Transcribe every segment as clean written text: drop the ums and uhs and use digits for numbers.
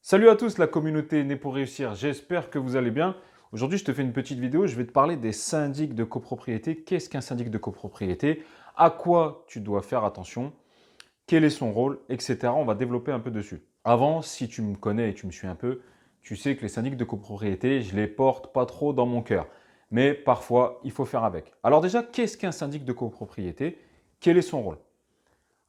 Salut à tous la communauté Née pour réussir, j'espère que vous allez bien. Aujourd'hui je te fais une petite vidéo, je vais te parler des syndics de copropriété. Qu'est-ce qu'un syndic de copropriété? À quoi tu dois faire attention? Quel est son rôle? Etc. On va développer un peu dessus. Avant, si tu me connais et tu me suis un peu, tu sais que les syndics de copropriété, je les porte pas trop dans mon cœur. Mais parfois, il faut faire avec. Alors déjà, qu'est-ce qu'un syndic de copropriété? Quel est son rôle?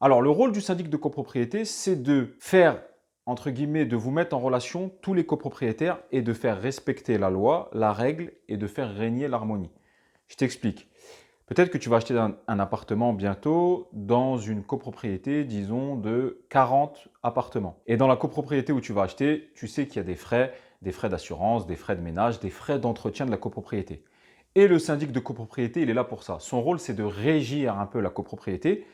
Alors, le rôle du syndic de copropriété, c'est de faire, entre guillemets, de vous mettre en relation tous les copropriétaires et de faire respecter la loi, la règle et de faire régner l'harmonie. Je t'explique. Peut-être que tu vas acheter un appartement bientôt dans une copropriété, disons, de 40 appartements. Et dans la copropriété où tu vas acheter, tu sais qu'il y a des frais d'assurance, des frais de ménage, des frais d'entretien de la copropriété. Et le syndic de copropriété, il est là pour ça. Son rôle, c'est de régir un peu la copropriété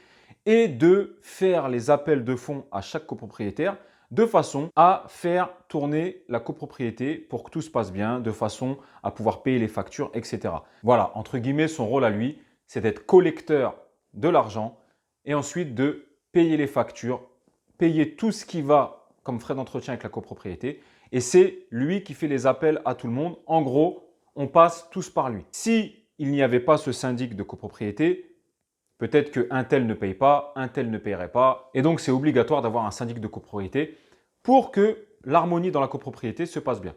et de faire les appels de fonds à chaque copropriétaire de façon à faire tourner la copropriété pour que tout se passe bien, de façon à pouvoir payer les factures, etc. Voilà, entre guillemets, son rôle à lui, c'est d'être collecteur de l'argent et ensuite de payer les factures, payer tout ce qui va comme frais d'entretien avec la copropriété. Et c'est lui qui fait les appels à tout le monde. En gros, on passe tous par lui. Si il n'y avait pas ce syndic de copropriété, peut-être qu'un tel ne paye pas, un tel ne payerait pas. Et donc, c'est obligatoire d'avoir un syndic de copropriété pour que l'harmonie dans la copropriété se passe bien.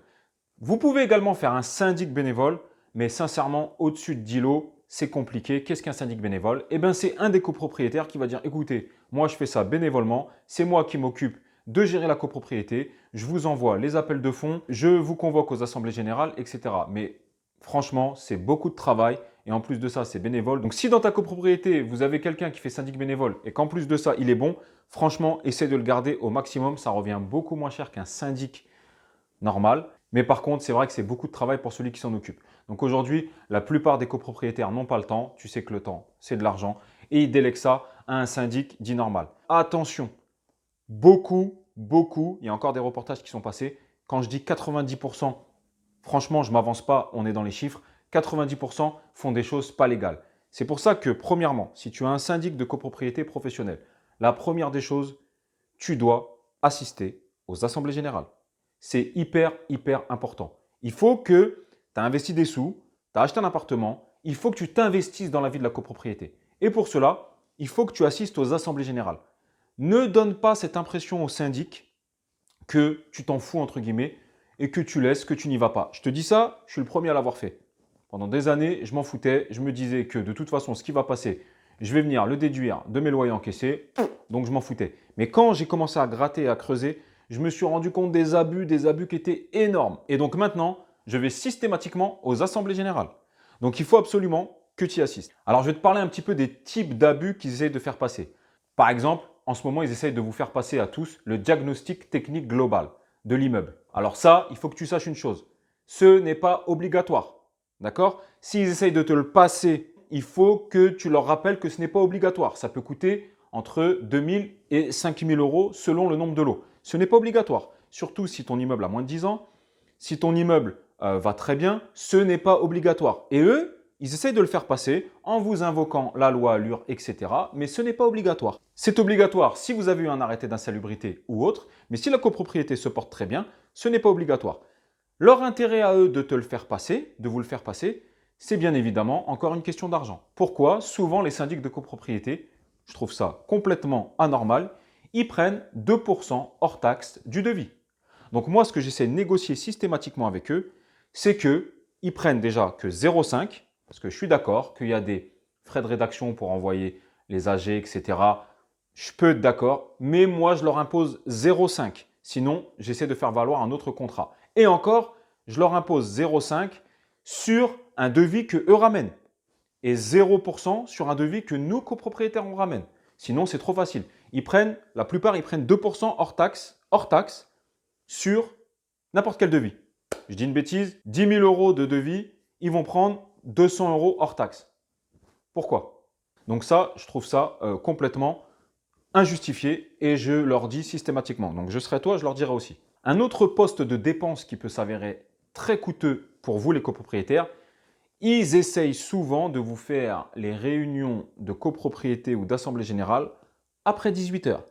Vous pouvez également faire un syndic bénévole, mais sincèrement, au-dessus de 10 lots, c'est compliqué. Qu'est-ce qu'un syndic bénévole? Eh bien, c'est un des copropriétaires qui va dire, écoutez, moi, je fais ça bénévolement, c'est moi qui m'occupe de gérer la copropriété, je vous envoie les appels de fonds, je vous convoque aux assemblées générales, etc. Mais franchement, c'est beaucoup de travail et en plus de ça, c'est bénévole. Donc, si dans ta copropriété, vous avez quelqu'un qui fait syndic bénévole et qu'en plus de ça, il est bon, franchement, essaie de le garder au maximum. Ça revient beaucoup moins cher qu'un syndic normal. Mais par contre, c'est vrai que c'est beaucoup de travail pour celui qui s'en occupe. Donc aujourd'hui, la plupart des copropriétaires n'ont pas le temps. Tu sais que le temps, c'est de l'argent. Et ils délèguent ça à un syndic dit normal. Attention, beaucoup, il y a encore des reportages qui sont passés. Quand je dis 90%, franchement, je ne m'avance pas, on est dans les chiffres. 90% font des choses pas légales. C'est pour ça que, premièrement, si tu as un syndic de copropriété professionnelle, la première des choses, tu dois assister aux assemblées générales. C'est hyper important. Il faut que tu as investi des sous, tu as acheté un appartement, il faut que tu t'investisses dans la vie de la copropriété. Et pour cela, il faut que tu assistes aux assemblées générales. Ne donne pas cette impression au syndic que tu t'en fous, entre guillemets, et que tu laisses, que tu n'y vas pas. Je te dis ça, je suis le premier à l'avoir fait. Pendant des années, je m'en foutais. Je me disais que de toute façon, ce qui va passer, je vais venir le déduire de mes loyers encaissés. Donc, je m'en foutais. Mais quand j'ai commencé à gratter et à creuser, je me suis rendu compte des abus qui étaient énormes. Et donc maintenant, je vais systématiquement aux assemblées générales. Donc, il faut absolument que tu y assistes. Alors, je vais te parler un petit peu des types d'abus qu'ils essaient de faire passer. Par exemple, en ce moment, ils essayent de vous faire passer à tous le diagnostic technique global de l'immeuble. Alors ça, il faut que tu saches une chose. Ce n'est pas obligatoire. D'accord? S'ils essayent de te le passer, il faut que tu leur rappelles que ce n'est pas obligatoire. Ça peut coûter entre 2 000 et 5 000 euros selon le nombre de lots. Ce n'est pas obligatoire. Surtout si ton immeuble a moins de 10 ans. Si ton immeuble va très bien, ce n'est pas obligatoire. Et eux, ils essayent de le faire passer en vous invoquant la loi Allure, etc. Mais ce n'est pas obligatoire. C'est obligatoire si vous avez eu un arrêté d'insalubrité ou autre, mais si la copropriété se porte très bien, ce n'est pas obligatoire. Leur intérêt à eux de te le faire passer, de vous le faire passer, c'est bien évidemment encore une question d'argent. Pourquoi? Souvent les syndics de copropriété, je trouve ça complètement anormal, ils prennent 2% hors taxe du devis. Donc moi, ce que j'essaie de négocier systématiquement avec eux, c'est qu'ils prennent déjà que 0,5, parce que je suis d'accord qu'il y a des frais de rédaction pour envoyer les AG, etc. Je peux être d'accord, mais moi, je leur impose 0,5. Sinon, j'essaie de faire valoir un autre contrat. Et encore, je leur impose 0,5 sur un devis que eux ramènent et 0% sur un devis que nous, copropriétaires, on ramène. Sinon, c'est trop facile. La plupart, ils prennent 2% hors taxe sur n'importe quel devis. Je dis une bêtise, 10 000 euros de devis, ils vont prendre 200 euros hors taxe. Pourquoi? Donc ça, je trouve ça complètement injustifié et je leur dis systématiquement. Donc je serai toi, je leur dirai aussi. Un autre poste de dépense qui peut s'avérer très coûteux pour vous les copropriétaires, ils essayent souvent de vous faire les réunions de copropriété ou d'assemblée générale après 18 heures.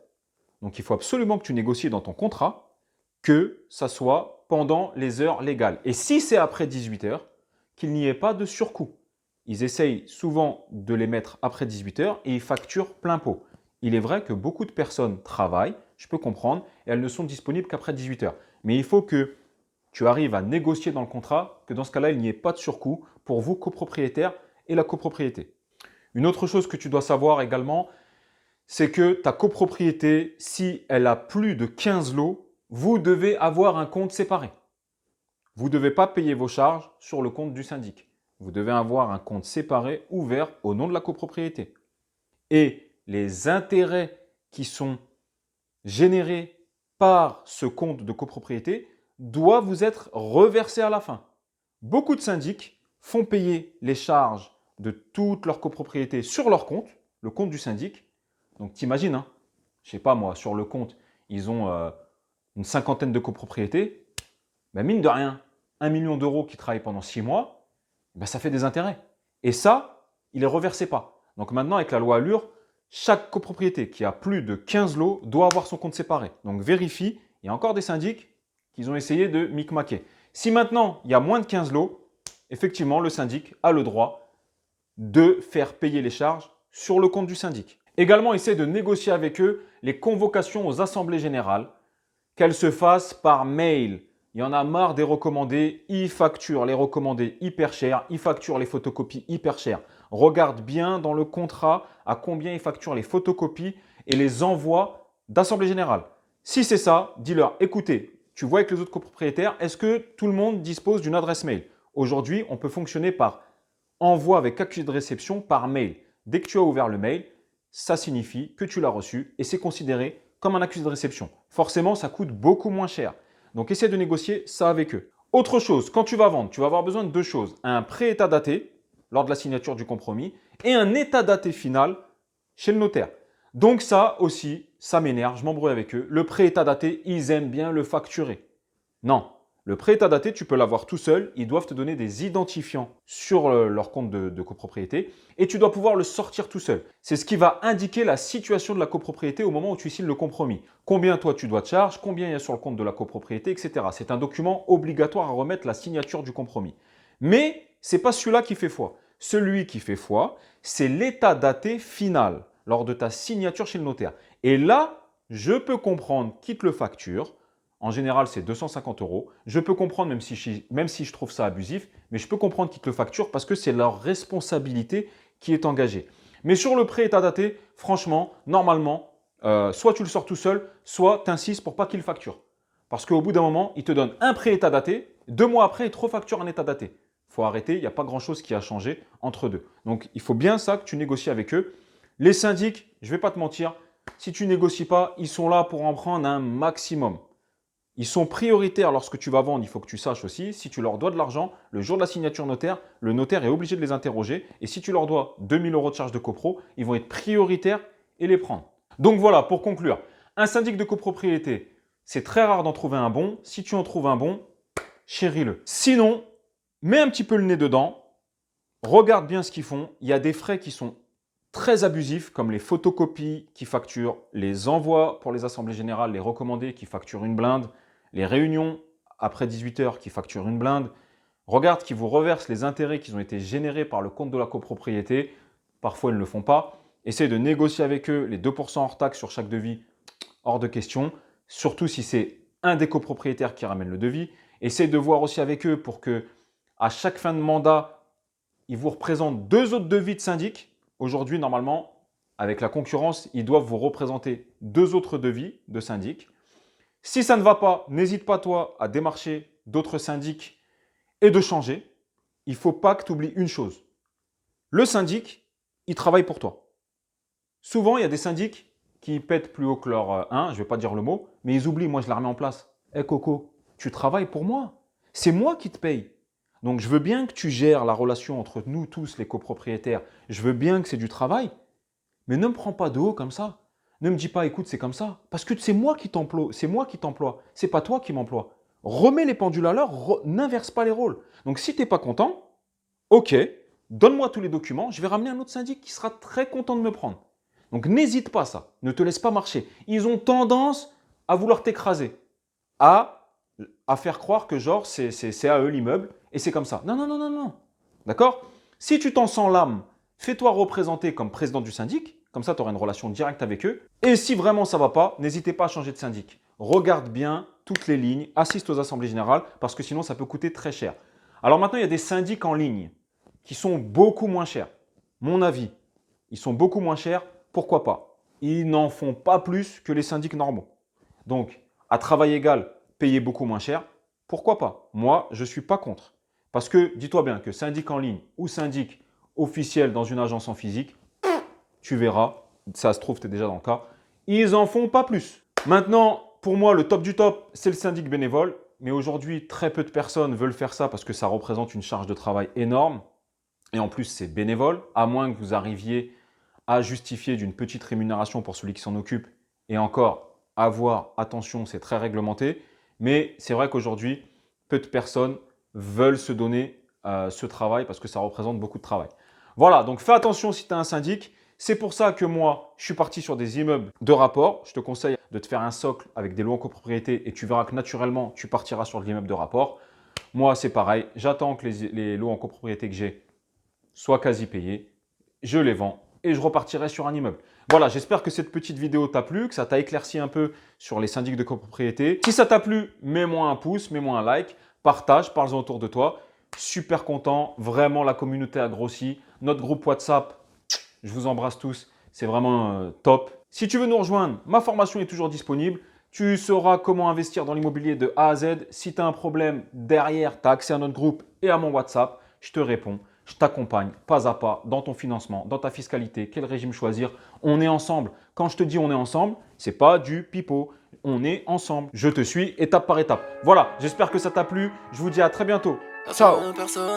Donc il faut absolument que tu négocies dans ton contrat que ça soit pendant les heures légales. Et si c'est après 18 heures, qu'il n'y ait pas de surcoût. Ils essayent souvent de les mettre après 18 heures et ils facturent plein pot. Il est vrai que beaucoup de personnes travaillent, je peux comprendre, et elles ne sont disponibles qu'après 18 heures. Mais il faut que tu arrives à négocier dans le contrat que dans ce cas-là, il n'y ait pas de surcoût pour vous copropriétaires et la copropriété. Une autre chose que tu dois savoir également, c'est que ta copropriété, si elle a plus de 15 lots, vous devez avoir un compte séparé. Vous ne devez pas payer vos charges sur le compte du syndic. Vous devez avoir un compte séparé ouvert au nom de la copropriété. Et les intérêts qui sont générés par ce compte de copropriété doivent vous être reversés à la fin. Beaucoup de syndics font payer les charges de toute leur copropriété sur leur compte, le compte du syndic. Donc t'imagines, hein, je sais pas moi, sur le compte, ils ont une cinquantaine de copropriétés. Ben mine de rien, 1 million d'euros qui travaillent pendant 6 mois, ben ça fait des intérêts. Et ça, il ne les reversait pas. Donc maintenant, avec la loi Allure, chaque copropriété qui a plus de 15 lots doit avoir son compte séparé. Donc vérifie, il y a encore des syndics qui ont essayé de micmaquer. Si maintenant, il y a moins de 15 lots, effectivement, le syndic a le droit de faire payer les charges sur le compte du syndic. Également, essaie de négocier avec eux les convocations aux assemblées générales, qu'elles se fassent par mail. Il y en a marre des recommandés, ils facturent les recommandés hyper chers, ils facturent les photocopies hyper chères. Regarde bien dans le contrat à combien ils facturent les photocopies et les envois d'assemblée générale. Si c'est ça, dis-leur, écoutez, tu vois avec les autres copropriétaires, est-ce que tout le monde dispose d'une adresse mail? Aujourd'hui, on peut fonctionner par envoi avec accusé de réception par mail. Dès que tu as ouvert le mail, ça signifie que tu l'as reçu et c'est considéré comme un accusé de réception. Forcément, ça coûte beaucoup moins cher. Donc, essaie de négocier ça avec eux. Autre chose, quand tu vas vendre, tu vas avoir besoin de deux choses. Un pré-état daté lors de la signature du compromis et un état daté final chez le notaire. Donc ça aussi, ça m'énerve, je m'embrouille avec eux. Le pré-état daté, ils aiment bien le facturer. Non, le pré-état daté, tu peux l'avoir tout seul. Ils doivent te donner des identifiants sur leur compte de copropriété et tu dois pouvoir le sortir tout seul. C'est ce qui va indiquer la situation de la copropriété au moment où tu signes le compromis. Combien toi tu dois te charger, combien il y a sur le compte de la copropriété, etc. C'est un document obligatoire à remettre la signature du compromis. Mais ce n'est pas celui-là qui fait foi. Celui qui fait foi, c'est l'état daté final lors de ta signature chez le notaire. Et là, je peux comprendre qui te le facture. En général, c'est 250 euros. Je peux comprendre, même si je trouve ça abusif, mais je peux comprendre qu'ils te le facturent parce que c'est leur responsabilité qui est engagée. Mais sur le prêt état daté, franchement, normalement, soit tu le sors tout seul, soit tu insistes pour pas qu'ils le facturent. Parce qu'au bout d'un moment, ils te donnent un prêt état daté, 2 mois après, ils te refacturent un état daté. Il faut arrêter, il n'y a pas grand-chose qui a changé entre deux. Donc, il faut bien ça que tu négocies avec eux. Les syndics, je ne vais pas te mentir, si tu ne négocies pas, ils sont là pour en prendre un maximum. Ils sont prioritaires lorsque tu vas vendre, il faut que tu saches aussi, si tu leur dois de l'argent, le jour de la signature notaire, le notaire est obligé de les interroger. Et si tu leur dois 2 000 euros de charges de copro, ils vont être prioritaires et les prendre. Donc voilà, pour conclure, un syndic de copropriété, c'est très rare d'en trouver un bon. Si tu en trouves un bon, chéris-le. Sinon, mets un petit peu le nez dedans, regarde bien ce qu'ils font. Il y a des frais qui sont très abusifs, comme les photocopies qui facturent, les envois pour les assemblées générales, les recommandés qui facturent une blinde, les réunions après 18 heures qui facturent une blinde. Regarde qu'ils vous reversent les intérêts qui ont été générés par le compte de la copropriété. Parfois, ils ne le font pas. Essaye de négocier avec eux les 2% hors taxe sur chaque devis, hors de question. Surtout si c'est un des copropriétaires qui ramène le devis. Essaye de voir aussi avec eux pour que, à chaque fin de mandat, ils vous représentent 2 autres devis de syndic. Aujourd'hui, normalement, avec la concurrence, ils doivent vous représenter 2 autres devis de syndic. Si ça ne va pas, n'hésite pas toi à démarcher d'autres syndics et de changer. Il ne faut pas que tu oublies une chose. Le syndic, il travaille pour toi. Souvent, il y a des syndics qui pètent plus haut que leur 1, je ne vais pas dire le mot, mais ils oublient, moi je la remets en place. Hé Coco, tu travailles pour moi. C'est moi qui te paye. Donc je veux bien que tu gères la relation entre nous tous, les copropriétaires. Je veux bien que c'est du travail, mais ne me prends pas de haut comme ça. Ne me dis pas, écoute, c'est comme ça. Parce que c'est moi qui t'emploie. C'est moi qui t'emploie. C'est pas toi qui m'emploie. Remets les pendules à l'heure, n'inverse pas les rôles. Donc si tu n'es pas content, ok, donne-moi tous les documents, je vais ramener un autre syndic qui sera très content de me prendre. Donc n'hésite pas ça, ne te laisse pas marcher. Ils ont tendance à vouloir t'écraser. à faire croire que genre c'est à eux l'immeuble et c'est comme ça. Non, non, non, non, non. D'accord? Si tu t'en sens l'âme, fais-toi représenter comme président du syndic. Comme ça, tu auras une relation directe avec eux. Et si vraiment ça ne va pas, n'hésitez pas à changer de syndic. Regarde bien toutes les lignes, assiste aux assemblées générales parce que sinon, ça peut coûter très cher. Alors maintenant, il y a des syndics en ligne qui sont beaucoup moins chers. Mon avis, ils sont beaucoup moins chers. Pourquoi pas? Ils n'en font pas plus que les syndics normaux. Donc, à travail égal, payer beaucoup moins cher, pourquoi pas? Moi, je ne suis pas contre. Parce que dis-toi bien que syndic en ligne ou syndic officiel dans une agence en physique, tu verras, ça se trouve, tu es déjà dans le cas, ils n'en font pas plus. Maintenant, pour moi, le top du top, c'est le syndic bénévole. Mais aujourd'hui, très peu de personnes veulent faire ça parce que ça représente une charge de travail énorme. Et en plus, c'est bénévole, à moins que vous arriviez à justifier d'une petite rémunération pour celui qui s'en occupe. Et encore, avoir, attention, c'est très réglementé. Mais c'est vrai qu'aujourd'hui, peu de personnes veulent se donner ce travail parce que ça représente beaucoup de travail. Voilà, donc fais attention si tu as un syndic. C'est pour ça que moi, je suis parti sur des immeubles de rapport. Je te conseille de te faire un socle avec des lots en copropriété et tu verras que naturellement, tu partiras sur de l'immeuble de rapport. Moi, c'est pareil. J'attends que les lots en copropriété que j'ai soient quasi payés. Je les vends et je repartirai sur un immeuble. Voilà, j'espère que cette petite vidéo t'a plu, que ça t'a éclairci un peu sur les syndics de copropriété. Si ça t'a plu, mets-moi un pouce, mets-moi un like, partage, parle-en autour de toi. Super content, vraiment la communauté a grossi. Notre groupe WhatsApp, je vous embrasse tous, c'est vraiment top. Si tu veux nous rejoindre, ma formation est toujours disponible. Tu sauras comment investir dans l'immobilier de A à Z. Si tu as un problème derrière, tu as accès à notre groupe et à mon WhatsApp. Je te réponds. Je t'accompagne pas à pas dans ton financement, dans ta fiscalité, quel régime choisir. On est ensemble. Quand je te dis on est ensemble, c'est pas du pipeau. On est ensemble. Je te suis étape par étape. Voilà, j'espère que ça t'a plu. Je vous dis à très bientôt. Ciao. Personne.